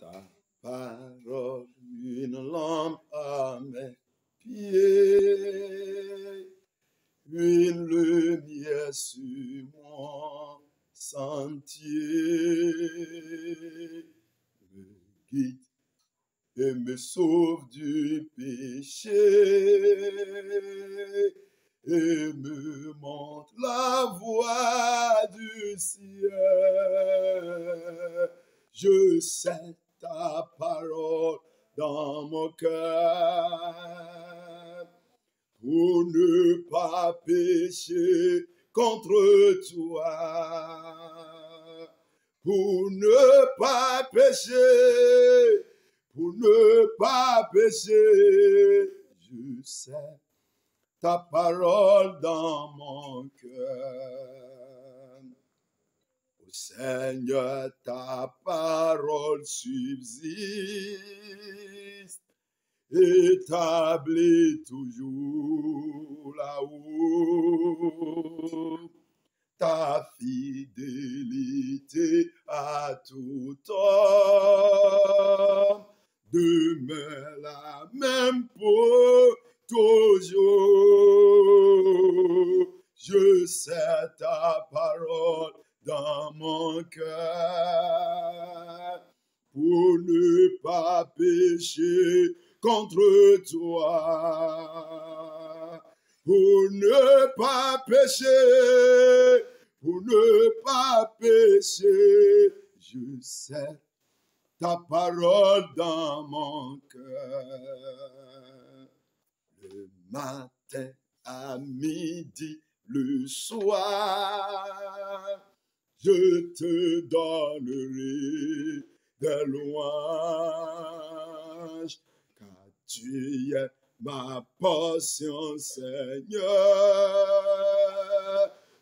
Ta parole, une lampe à mes pieds, une lumière sur mon sentier, me guide et me sauve du péché et me montre la voie du ciel. Je sais ta parole dans mon cœur pour ne pas pécher contre toi, pour ne pas pécher, pour ne pas pécher. Je sais ta parole dans mon cœur. Ô Seigneur, ta parole subsiste, établie toujours là-haut. Ta fidélité à tout temps demeure la même pour toujours. Je sais ta parole dans mon cœur pour ne pas pécher contre toi, pour ne pas pécher, pour ne pas pécher. Je sais ta parole dans mon cœur. Le matin, à midi, le soir, je te donnerai des louanges, car tu es ma portion, Seigneur.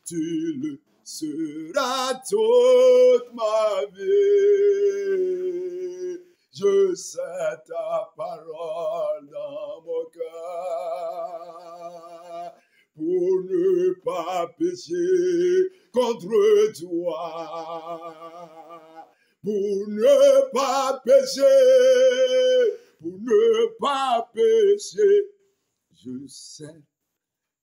Tu le seras toute ma vie. Je sais ta parole dans mon cœur pour ne pas pécher contre toi, pour ne pas pécher, pour ne pas pécher. Je sais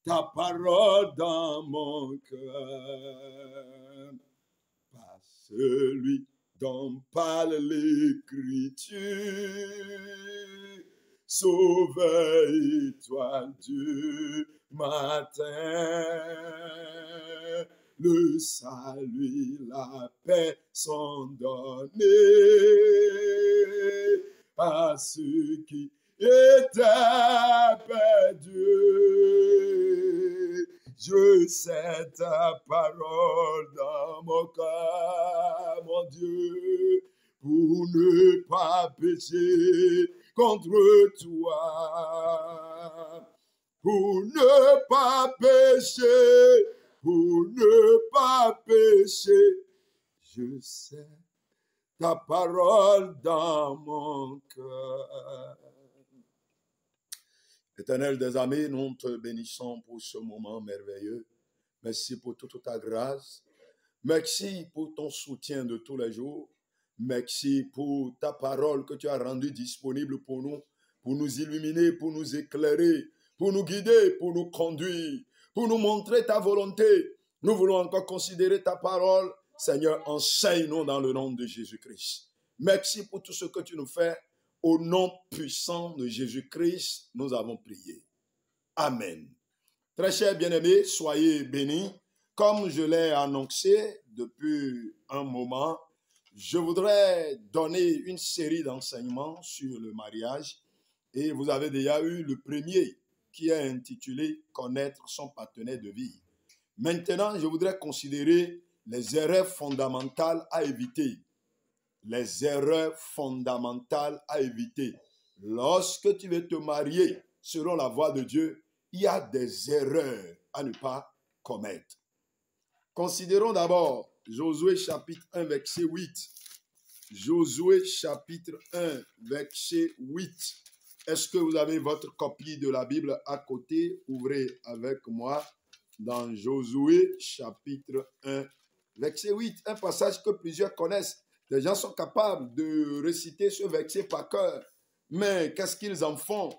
ta parole dans mon cœur, pas celui dont parle l'Écriture. Sauveur, étoile du matin, le salut, la paix sont donnés à ceux qui étaient perdus. Je sais ta parole dans mon cœur, mon Dieu, pour ne pas pécher contre toi, pour ne pas pécher, pour ne pas pécher. Je sais ta parole dans mon cœur. Éternel des amis, nous te bénissons pour ce moment merveilleux. Merci pour toute ta grâce. Merci pour ton soutien de tous les jours. Merci pour ta parole que tu as rendue disponible pour nous illuminer, pour nous éclairer, pour nous guider, pour nous conduire, pour nous montrer ta volonté. Nous voulons encore considérer ta parole. Seigneur, enseigne-nous dans le nom de Jésus-Christ. Merci pour tout ce que tu nous fais. Au nom puissant de Jésus-Christ, nous avons prié. Amen. Très chers bien-aimés, soyez bénis. Comme je l'ai annoncé depuis un moment, je voudrais donner une série d'enseignements sur le mariage. Et vous avez déjà eu le premier qui est intitulé « Connaître son partenaire de vie ». Maintenant, je voudrais considérer les erreurs fondamentales à éviter. Les erreurs fondamentales à éviter. Lorsque tu veux te marier selon la voie de Dieu, il y a des erreurs à ne pas commettre. Considérons d'abord Josué chapitre 1 verset 8. Josué chapitre 1 verset 8. Est-ce que vous avez votre copie de la Bible à côté? Ouvrez avec moi dans Josué chapitre 1 verset 8. Un passage que plusieurs connaissent. Des gens sont capables de réciter ce verset par cœur. Mais qu'est-ce qu'ils en font?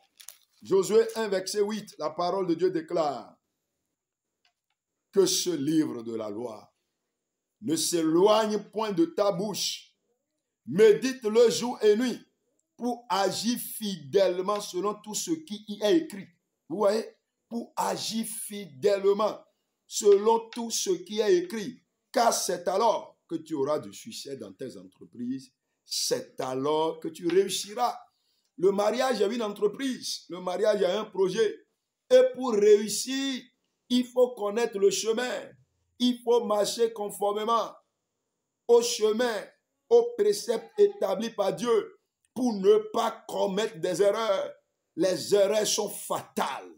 Josué 1, verset 8, la parole de Dieu déclare que ce livre de la loi ne s'éloigne point de ta bouche. Médite-le jour et nuit pour agir fidèlement selon tout ce qui y est écrit. Vous voyez? Pour agir fidèlement selon tout ce qui est écrit. Car c'est alors que tu auras du succès dans tes entreprises. C'est alors que tu réussiras. Le mariage est une entreprise. Le mariage est un projet. Et pour réussir, il faut connaître le chemin. Il faut marcher conformément au chemin, aux préceptes établis par Dieu pour ne pas commettre des erreurs. Les erreurs sont fatales.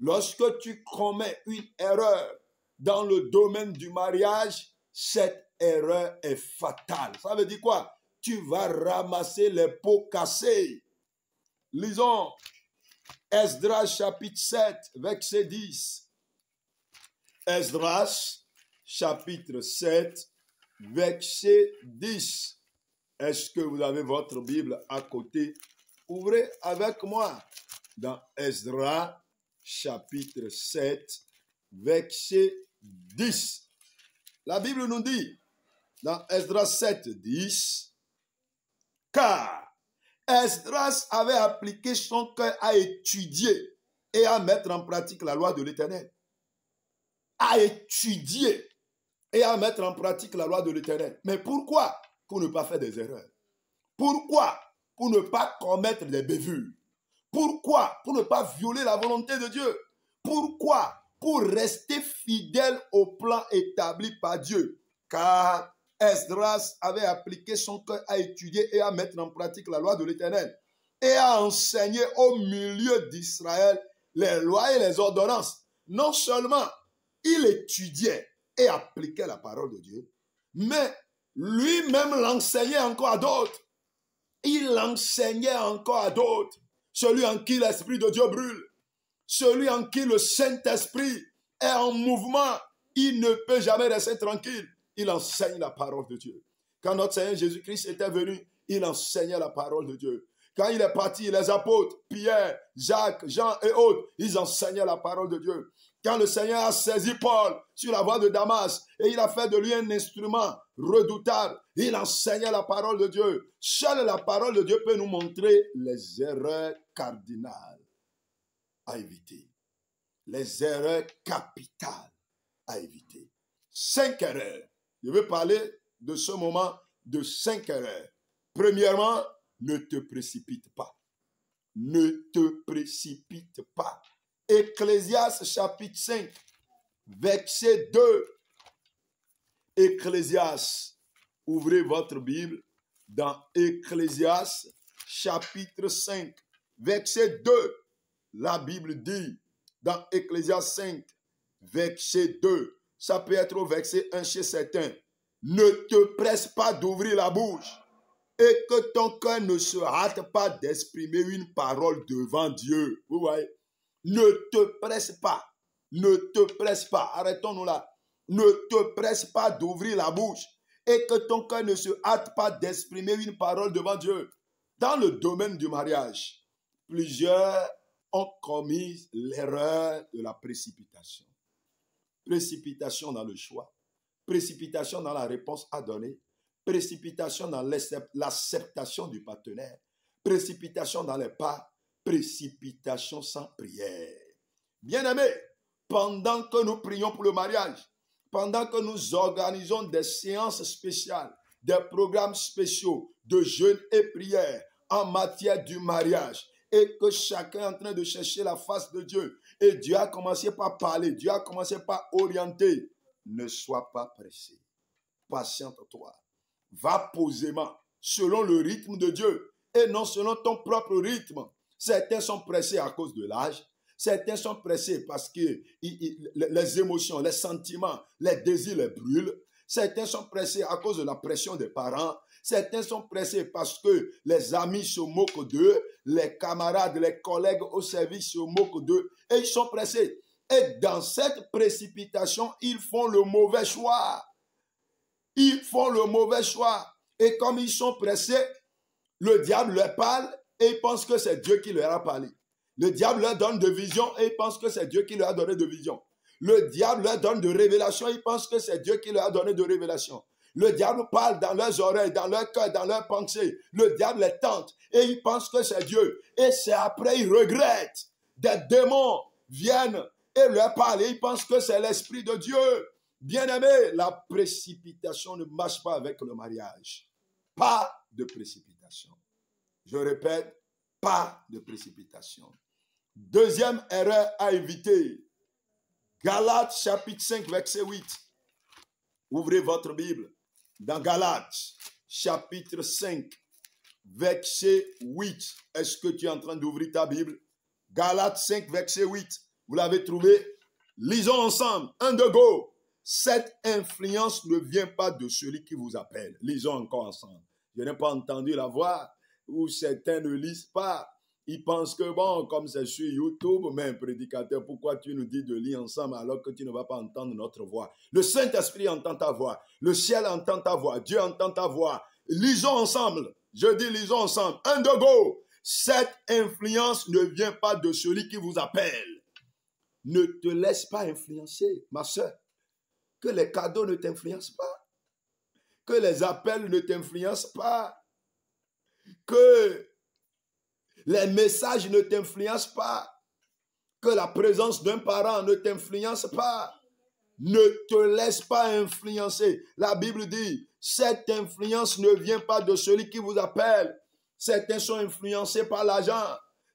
Lorsque tu commets une erreur dans le domaine du mariage, cette erreur est fatale. Ça veut dire quoi? Tu vas ramasser les pots cassés. Lisons Esdras chapitre 7, verset 10. Esdras chapitre 7, verset 10. Est-ce que vous avez votre Bible à côté? Ouvrez avec moi dans Esdras chapitre 7, verset 10. La Bible nous dit dans Esdras 7, 10, car Esdras avait appliqué son cœur à étudier et à mettre en pratique la loi de l'Éternel. À étudier et à mettre en pratique la loi de l'Éternel. Mais pourquoi? Pour ne pas faire des erreurs. Pourquoi? Pour ne pas commettre des bévues. Pourquoi? Pour ne pas violer la volonté de Dieu. Pourquoi? Pour rester fidèle au plan établi par Dieu. Car Esdras avait appliqué son cœur à étudier et à mettre en pratique la loi de l'Éternel et à enseigner au milieu d'Israël les lois et les ordonnances. Non seulement il étudiait et appliquait la parole de Dieu, mais lui-même l'enseignait encore à d'autres. Il l'enseignait encore à d'autres. Celui en qui l'Esprit de Dieu brûle, celui en qui le Saint-Esprit est en mouvement, il ne peut jamais rester tranquille. Il enseigne la parole de Dieu. Quand notre Seigneur Jésus-Christ était venu, il enseignait la parole de Dieu. Quand il est parti, les apôtres, Pierre, Jacques, Jean et autres, ils enseignaient la parole de Dieu. Quand le Seigneur a saisi Paul sur la voie de Damas et il a fait de lui un instrument redoutable, il enseignait la parole de Dieu. Seule la parole de Dieu peut nous montrer les erreurs cardinales à éviter. Les erreurs capitales à éviter. 5 erreurs. Je veux parler de ce moment de 5 erreurs. Premièrement, ne te précipite pas. Ne te précipite pas. Ecclésiaste chapitre 5, verset 2. Ecclésiaste, ouvrez votre Bible dans Ecclésiaste chapitre 5, verset 2. La Bible dit dans Ecclésiaste 5, verset 2, ça peut être au verset 1 chez certains. Ne te presse pas d'ouvrir la bouche et que ton cœur ne se hâte pas d'exprimer une parole devant Dieu. Vous voyez? Ne te presse pas. Ne te presse pas. Arrêtons-nous là. Ne te presse pas d'ouvrir la bouche et que ton cœur ne se hâte pas d'exprimer une parole devant Dieu. Dans le domaine du mariage, plusieurs ont commis l'erreur de la précipitation. Précipitation dans le choix, précipitation dans la réponse à donner, précipitation dans l'acceptation du partenaire, précipitation dans les pas, précipitation sans prière. Bien-aimés, pendant que nous prions pour le mariage, pendant que nous organisons des séances spéciales, des programmes spéciaux de jeûne et prière en matière du mariage, et que chacun est en train de chercher la face de Dieu, et Dieu a commencé par parler, Dieu a commencé par orienter, ne sois pas pressé, patiente-toi, va posément, selon le rythme de Dieu, et non selon ton propre rythme. Certains sont pressés à cause de l'âge, certains sont pressés parce que les émotions, les sentiments, les désirs les brûlent. Certains sont pressés à cause de la pression des parents. Certains sont pressés parce que les amis se moquent d'eux, les camarades, les collègues au service se moquent d'eux et ils sont pressés. Et dans cette précipitation, ils font le mauvais choix. Ils font le mauvais choix. Et comme ils sont pressés, le diable leur parle et ils pensent que c'est Dieu qui leur a parlé. Le diable leur donne de visions et ils pensent que c'est Dieu qui leur a donné de visions. Le diable leur donne de révélations et ils pensent que c'est Dieu qui leur a donné de révélations. Le diable parle dans leurs oreilles, dans leur cœur, dans leurs pensées. Le diable les tente et ils pensent que c'est Dieu. Et c'est après ils regrettent. Des démons viennent et leur parlent et ils pensent que c'est l'Esprit de Dieu. Bien-aimé, la précipitation ne marche pas avec le mariage. Pas de précipitation. Je répète, pas de précipitation. Deuxième erreur à éviter. Galates chapitre 5, verset 8. Ouvrez votre Bible. Dans Galates chapitre 5, verset 8. Est-ce que tu es en train d'ouvrir ta Bible? Galates 5, verset 8. Vous l'avez trouvé? Lisons ensemble. 1, 2, go. Cette influence ne vient pas de celui qui vous appelle. Lisons encore ensemble. Je n'ai pas entendu la voix où certains ne lisent pas. Ils pensent que, bon, comme c'est sur YouTube, mais un prédicateur, pourquoi tu nous dis de lire ensemble alors que tu ne vas pas entendre notre voix? Le Saint-Esprit entend ta voix. Le ciel entend ta voix. Dieu entend ta voix. Lisons ensemble. Je dis lisons ensemble. 1, 2, go. Cette influence ne vient pas de celui qui vous appelle. Ne te laisse pas influencer, ma soeur. Que les cadeaux ne t'influencent pas. Que les appels ne t'influencent pas. Que les messages ne t'influencent pas. Que la présence d'un parent ne t'influence pas. Ne te laisse pas influencer. La Bible dit, cette influence ne vient pas de celui qui vous appelle. Certains sont influencés par l'argent.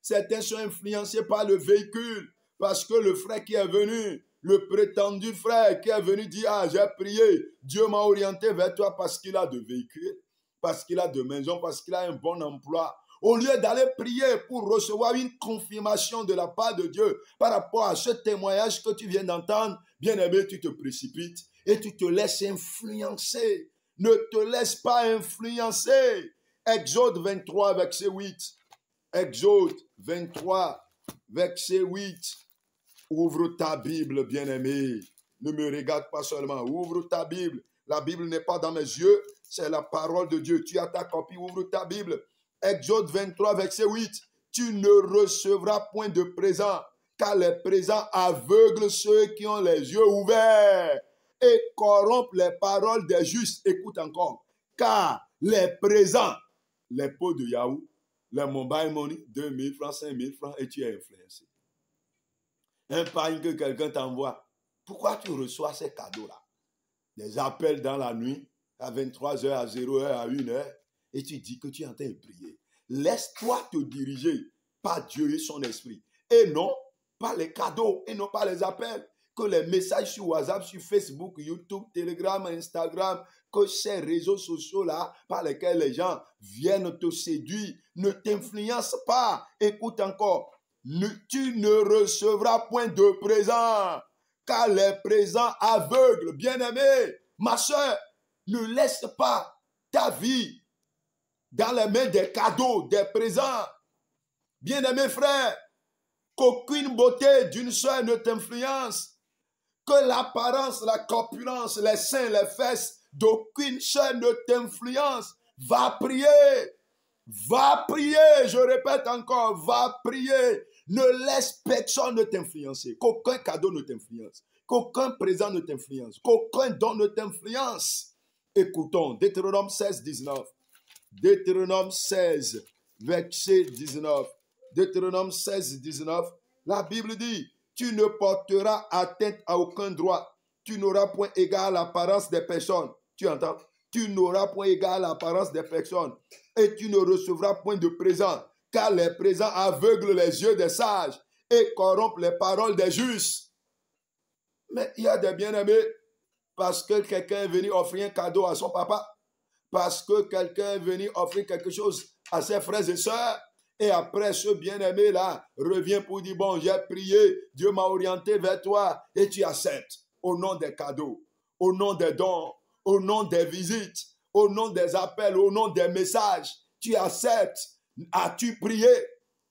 Certains sont influencés par le véhicule. Parce que le frère qui est venu, le prétendu frère qui est venu dire, ah, j'ai prié, Dieu m'a orienté vers toi parce qu'il a de véhicule, parce qu'il a de maison, parce qu'il a un bon emploi. Au lieu d'aller prier pour recevoir une confirmation de la part de Dieu par rapport à ce témoignage que tu viens d'entendre, bien-aimé, tu te précipites et tu te laisses influencer. Ne te laisse pas influencer. Exode 23, verset 8. Exode 23, verset 8. Ouvre ta Bible, bien-aimé. Ne me regarde pas seulement. Ouvre ta Bible. La Bible n'est pas dans mes yeux. C'est la parole de Dieu. Tu as ta copie. Ouvre ta Bible. Exode 23, verset 8. Tu ne recevras point de présent, car les présents aveuglent ceux qui ont les yeux ouverts et corrompent les paroles des justes. Écoute encore. Car les présents, les pots de Yahoo, les mobile money, 2000 francs, 5000 francs, et tu es influencé. Un pain que quelqu'un t'envoie. Pourquoi tu reçois ces cadeaux-là? Des appels dans la nuit, à 23h, à 0h, à 1h, et tu dis que tu es en train de prier. Laisse-toi te diriger par Dieu et son esprit. Et non par les cadeaux, et non par les appels. Que les messages sur WhatsApp, sur Facebook, YouTube, Telegram, Instagram, que ces réseaux sociaux-là, par lesquels les gens viennent te séduire, ne t'influencent pas. Écoute encore. Tu ne recevras point de présent, car les présents aveugles. Bien-aimé, ma soeur, ne laisse pas ta vie dans les mains des cadeaux, des présents. Bien-aimé frère, qu'aucune beauté d'une soeur ne t'influence, que l'apparence, la corpulence, les seins, les fesses d'aucune soeur ne t'influence. Va prier. Va prier, je répète encore, va prier. Ne laisse personne ne t'influencer. Qu'aucun cadeau ne t'influence. Qu'aucun présent ne t'influence. Qu'aucun don ne t'influence. Écoutons, Deutéronome 16, 19. Deutéronome 16, verset 19. Deutéronome 16, 19. La Bible dit, tu ne porteras atteinte à aucun droit. Tu n'auras point égard à l'apparence des personnes. Tu entends? Tu n'auras point égard à l'apparence des personnes. Et tu ne recevras point de présent, car les présents aveuglent les yeux des sages et corrompent les paroles des justes. Mais il y a des bien-aimés, parce que quelqu'un est venu offrir un cadeau à son papa, parce que quelqu'un est venu offrir quelque chose à ses frères et sœurs, et après ce bien-aimé-là revient pour dire, bon, j'ai prié, Dieu m'a orienté vers toi, et tu acceptes au nom des cadeaux, au nom des dons, au nom des visites, au nom des appels, au nom des messages, tu acceptes. As-tu prié?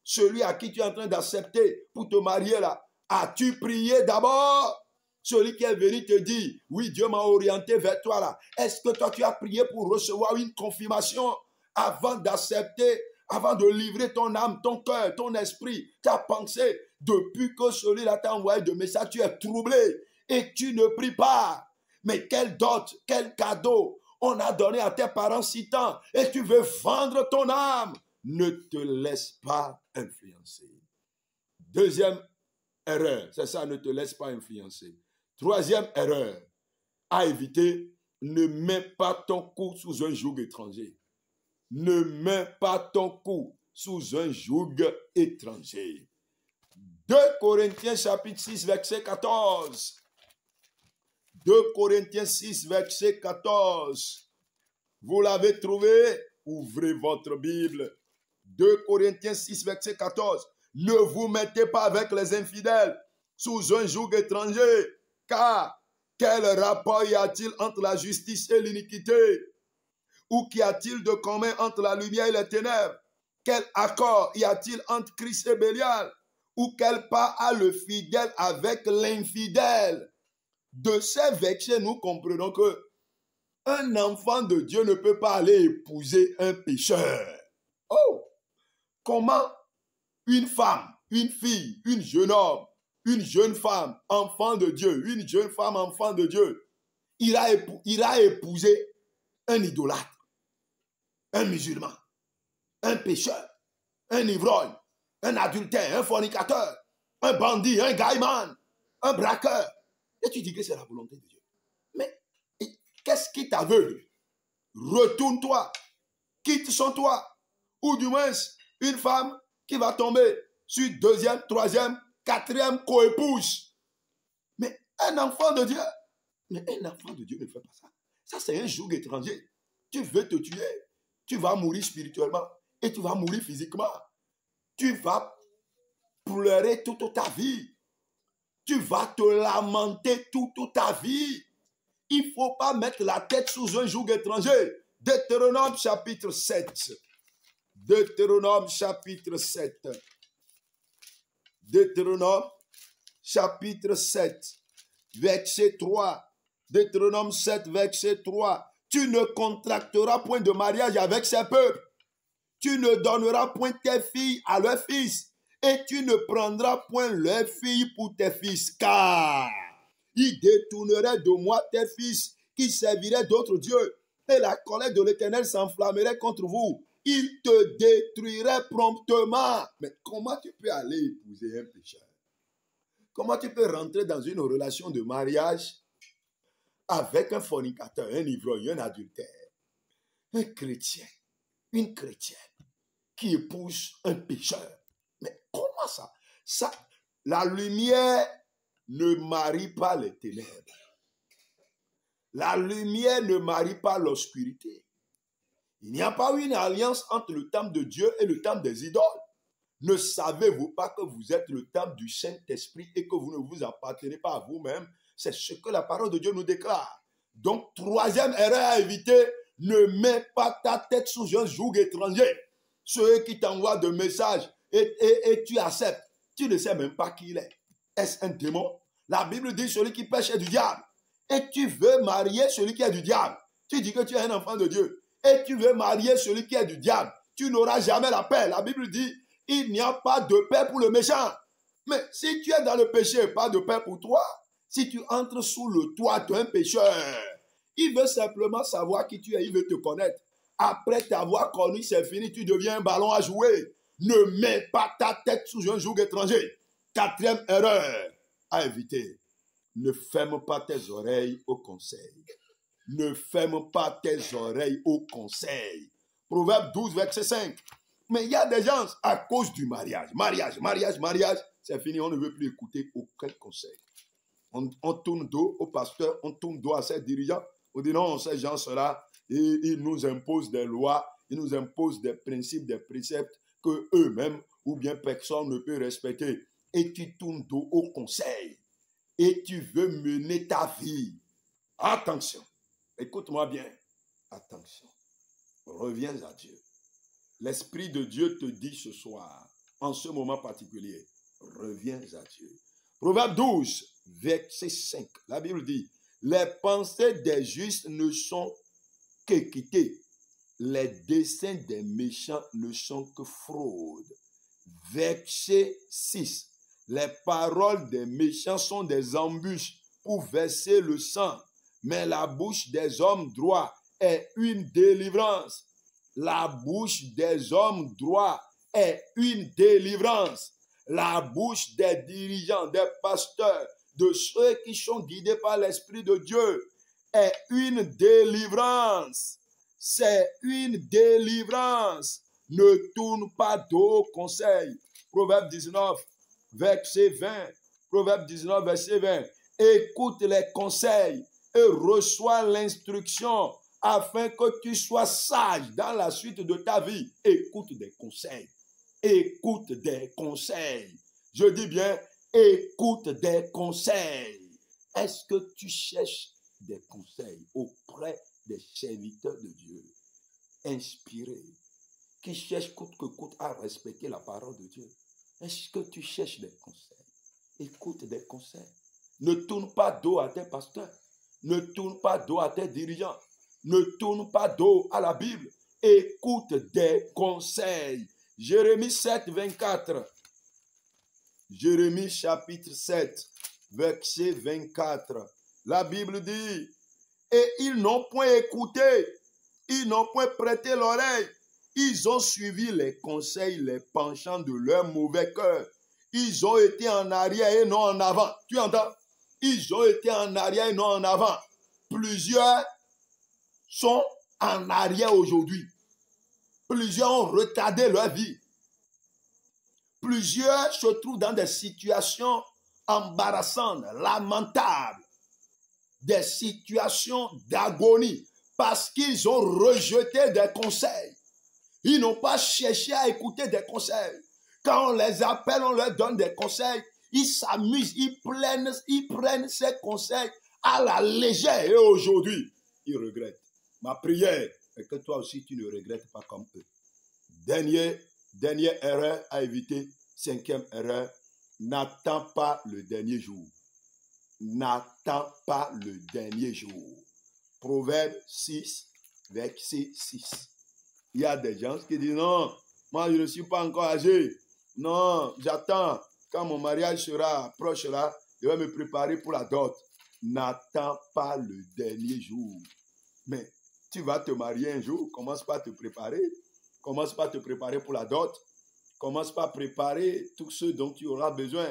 Celui à qui tu es en train d'accepter pour te marier là, as-tu prié d'abord? Celui qui est venu te dire, oui, Dieu m'a orienté vers toi là. Est-ce que toi, tu as prié pour recevoir une confirmation avant d'accepter, avant de livrer ton âme, ton cœur, ton esprit, ta pensée? Depuis que celui-là t'a envoyé de message, tu es troublé et tu ne pries pas. Mais quel dot, quel cadeau on a donné à tes parents si tant et tu veux vendre ton âme. Ne te laisse pas influencer. Deuxième erreur, c'est ça, ne te laisse pas influencer. Troisième erreur à éviter, ne mets pas ton cou sous un joug étranger. Ne mets pas ton cou sous un joug étranger. 2 Corinthiens chapitre 6 verset 14. 2 Corinthiens 6 verset 14. Vous l'avez trouvé? Ouvrez votre Bible. 2 Corinthiens 6 verset 14. Ne vous mettez pas avec les infidèles sous un joug étranger, car quel rapport y a-t-il entre la justice et l'iniquité? Ou qu'y a-t-il de commun entre la lumière et les ténèbres? Quel accord y a-t-il entre Christ et Bélial? Ou quel part a le fidèle avec l'infidèle? De ces versets, nous comprenons que un enfant de Dieu ne peut pas aller épouser un pécheur. Oh! Comment une femme, une fille, un jeune homme, une jeune femme, enfant de Dieu, une jeune femme, enfant de Dieu, ira épouser un idolâtre, un musulman, un pécheur, un ivrogne, un adultère, un fornicateur, un bandit, un gaiman, un braqueur. Et tu dis que c'est la volonté de Dieu. Mais qu'est-ce qui t'aveugle? Retourne-toi, quitte son toit. Ou du moins, une femme qui va tomber sur deuxième, troisième, quatrième coépouse. Mais un enfant de Dieu, ne fait pas ça. Ça, c'est un joug étranger. Tu veux te tuer, tu vas mourir spirituellement et tu vas mourir physiquement. Tu vas pleurer toute ta vie. Tu vas te lamenter toute ta vie. Il ne faut pas mettre la tête sous un joug étranger. Deutéronome chapitre 7. Deutéronome chapitre 7. Deutéronome chapitre 7, verset 3. Deutéronome 7, verset 3. Tu ne contracteras point de mariage avec ces peuples. Tu ne donneras point tes filles à leurs fils. Et tu ne prendras point leurs filles pour tes fils. Car ils détourneraient de moi tes fils qui serviraient d'autres dieux. Et la colère de l'Éternel s'enflammerait contre vous. Il te détruirait promptement. Mais comment tu peux aller épouser un pécheur? Comment tu peux rentrer dans une relation de mariage avec un fornicateur, un ivrogne, un adultère, un chrétien, une chrétienne qui épouse un pécheur? Mais comment ça? La lumière ne marie pas les ténèbres. La lumière ne marie pas l'obscurité. Il n'y a pas eu une alliance entre le temple de Dieu et le temple des idoles. Ne savez-vous pas que vous êtes le temple du Saint-Esprit et que vous ne vous appartenez pas à vous-même? C'est ce que la parole de Dieu nous déclare. Donc, troisième erreur à éviter, ne mets pas ta tête sous un joug étranger. Ceux qui t'envoient de messages et tu acceptes, tu ne sais même pas qui il est. Est-ce un démon? La Bible dit celui qui pêche est du diable. Et tu veux marier celui qui est du diable. Tu dis que tu es un enfant de Dieu. Et tu veux marier celui qui est du diable. Tu n'auras jamais la paix. La Bible dit, il n'y a pas de paix pour le méchant. Mais si tu es dans le péché, pas de paix pour toi. Si tu entres sous le toit d'un pécheur, il veut simplement savoir qui tu es, il veut te connaître. Après t'avoir connu, c'est fini, tu deviens un ballon à jouer. Ne mets pas ta tête sous un joug étranger. Quatrième erreur à éviter. Ne ferme pas tes oreilles au conseil. Ne ferme pas tes oreilles au conseil. Proverbe 12, verset 5. Mais il y a des gens, à cause du mariage, c'est fini, on ne veut plus écouter aucun conseil. On tourne dos au pasteur, on tourne dos à ses dirigeants. On dit non, ces gens-là, ils nous imposent des lois, ils nous imposent des principes, des préceptes que eux-mêmes ou bien personne ne peut respecter. Et tu tournes dos au conseil. Et tu veux mener ta vie. Attention. Écoute-moi bien. Attention. Reviens à Dieu. L'Esprit de Dieu te dit ce soir, en ce moment particulier, reviens à Dieu. Proverbe 12, verset 5. La Bible dit, les pensées des justes ne sont qu'équité. Les desseins des méchants ne sont que fraude. Verset 6. Les paroles des méchants sont des embûches pour verser le sang, mais la bouche des hommes droits est une délivrance. La bouche des hommes droits est une délivrance. La bouche des dirigeants, des pasteurs, de ceux qui sont guidés par l'Esprit de Dieu est une délivrance. C'est une délivrance. Ne tourne pas dos au conseil. Proverbe 19, verset 20. Proverbe 19, verset 20. Écoute les conseils et reçois l'instruction afin que tu sois sage dans la suite de ta vie. Écoute des conseils. Écoute des conseils. Je dis bien, écoute des conseils. Est-ce que tu cherches des conseils auprès des serviteurs de Dieu, inspirés, qui cherchent coûte que coûte à respecter la parole de Dieu? Est-ce que tu cherches des conseils? Écoute des conseils. Ne tourne pas dos à tes pasteurs. Ne tourne pas dos à tes dirigeants. Ne tourne pas dos à la Bible. Écoute des conseils. Jérémie 7, 24. Jérémie chapitre 7, verset 24. La Bible dit, et ils n'ont point écouté, ils n'ont point prêté l'oreille, ils ont suivi les conseils, les penchants de leur mauvais cœur. Ils ont été en arrière et non en avant. Tu entends? Ils ont été en arrière et non en avant. Plusieurs sont en arrière aujourd'hui. Plusieurs ont retardé leur vie. Plusieurs se trouvent dans des situations embarrassantes, lamentables, des situations d'agonie, parce qu'ils ont rejeté des conseils. Ils n'ont pas cherché à écouter des conseils. Quand on les appelle, on leur donne des conseils. Ils s'amusent, ils prennent ces conseils à la légère. Et aujourd'hui, ils regrettent. Ma prière est que toi aussi, tu ne regrettes pas comme eux. Dernière erreur à éviter. 5e erreur. N'attends pas le dernier jour. N'attends pas le dernier jour. Proverbe 6, verset 6. Il y a des gens qui disent non, moi je ne suis pas encore âgé. Non, j'attends. Quand mon mariage sera proche là, je vais me préparer pour la dot. N'attends pas le dernier jour. Mais tu vas te marier un jour, commence pas à te préparer. Commence pas à te préparer pour la dot. Commence pas à préparer tout ce dont tu auras besoin.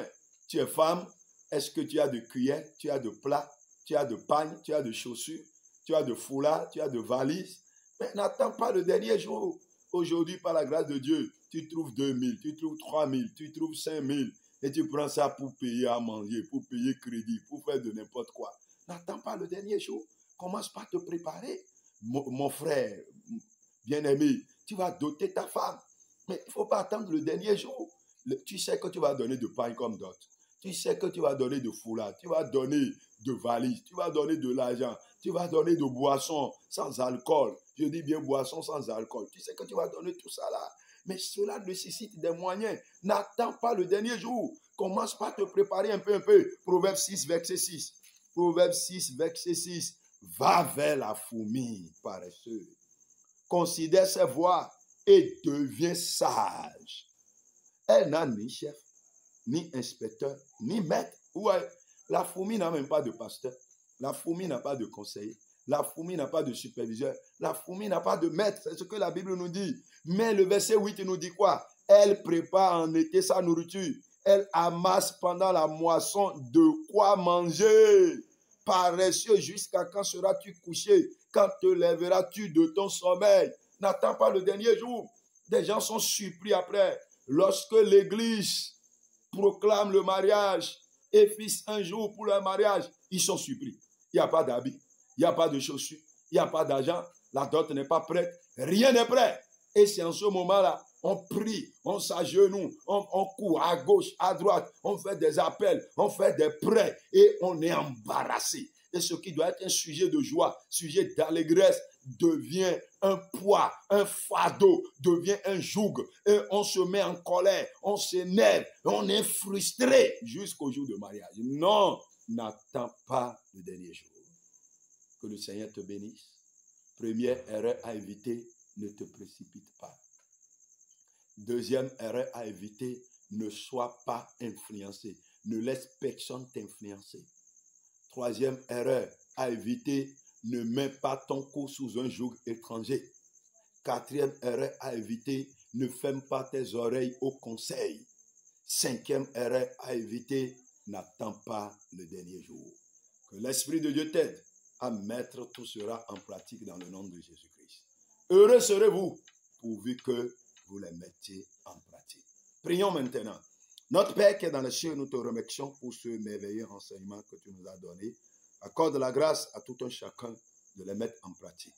Tu es femme, est-ce que tu as de cuillères, tu as de plats, tu as de pagnes, tu as de chaussures, tu as de foulards, tu as de valises? Mais n'attends pas le dernier jour. Aujourd'hui, par la grâce de Dieu, tu trouves 2000, tu trouves 3000, tu trouves 5000 et tu prends ça pour payer à manger, pour payer crédit, pour faire de n'importe quoi. N'attends pas le dernier jour. Commence par te préparer. Mon frère bien-aimé, tu vas doter ta femme. Mais il ne faut pas attendre le dernier jour. Tu sais que tu vas donner de pain comme dot. Tu sais que tu vas donner de foulard. Tu vas donner de valises. Tu vas donner de l'argent. Tu vas donner de boissons sans alcool. Je dis bien boissons sans alcool. Tu sais que tu vas donner tout ça là. Mais cela nécessite des moyens. N'attends pas le dernier jour. Commence par te préparer un peu. Proverbe 6, verset 6. Proverbe 6, verset 6. Va vers la fourmi paresseuse. Considère ses voies et deviens sage. Elle n'a ni chef, ni inspecteur, ni maître. Ouais, la fourmi n'a même pas de pasteur. La fourmi n'a pas de conseiller. La fourmi n'a pas de superviseur. La fourmi n'a pas de maître. C'est ce que la Bible nous dit. Mais le verset 8 nous dit quoi? Elle prépare en été sa nourriture. Elle amasse pendant la moisson de quoi manger. Paresseux, jusqu'à quand seras-tu couché? Quand te lèveras-tu de ton sommeil? N'attends pas le dernier jour. Des gens sont surpris après. Lorsque l'Église proclame le mariage et fixe un jour pour le mariage, ils sont surpris. Il n'y a pas d'habits, il n'y a pas de chaussures, il n'y a pas d'argent, la dot n'est pas prête, rien n'est prêt. Et c'est en ce moment-là, on prie, on s'agenouille, on court à gauche, à droite, on fait des appels, on fait des prêts et on est embarrassé. Et ce qui doit être un sujet de joie, sujet d'allégresse, devient un poids, un fardeau, devient un joug. Et on se met en colère, on s'énerve, on est frustré jusqu'au jour de mariage. Non, n'attends pas le dernier jour. Que le Seigneur te bénisse. Première erreur à éviter, ne te précipite pas. Deuxième erreur à éviter, ne sois pas influencé. Ne laisse personne t'influencer. Troisième erreur à éviter, ne mets pas ton cou sous un joug étranger. Quatrième erreur à éviter, ne ferme pas tes oreilles au conseil. Cinquième erreur à éviter, n'attends pas le dernier jour. Que l'Esprit de Dieu t'aide à mettre tout cela en pratique dans le nom de Jésus-Christ. Heureux serez-vous pourvu que vous les mettiez en pratique. Prions maintenant. Notre Père qui est dans les cieux, nous te remercions pour ce merveilleux enseignement que tu nous as donné. Accorde la grâce à tout un chacun de les mettre en pratique.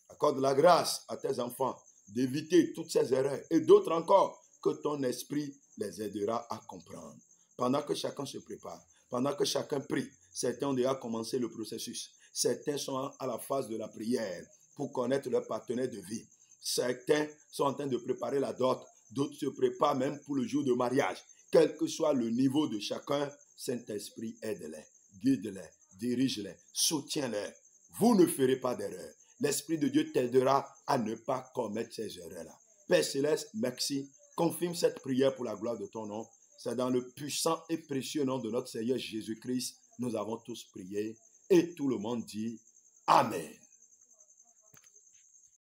Accorde la grâce à tes enfants d'éviter toutes ces erreurs et d'autres encore que ton esprit les aidera à comprendre. Pendant que chacun se prépare, pendant que chacun prie, certains ont déjà commencé le processus. Certains sont à la phase de la prière pour connaître leur partenaire de vie. Certains sont en train de préparer la dot, d'autres se préparent même pour le jour de mariage. Quel que soit le niveau de chacun, Saint-Esprit aide-les, guide-les, dirige-les, soutiens-les. Vous ne ferez pas d'erreur. L'Esprit de Dieu t'aidera à ne pas commettre ces erreurs-là. Père Céleste, merci. Confirme cette prière pour la gloire de ton nom. C'est dans le puissant et précieux nom de notre Seigneur Jésus-Christ, nous avons tous prié. Et tout le monde dit Amen.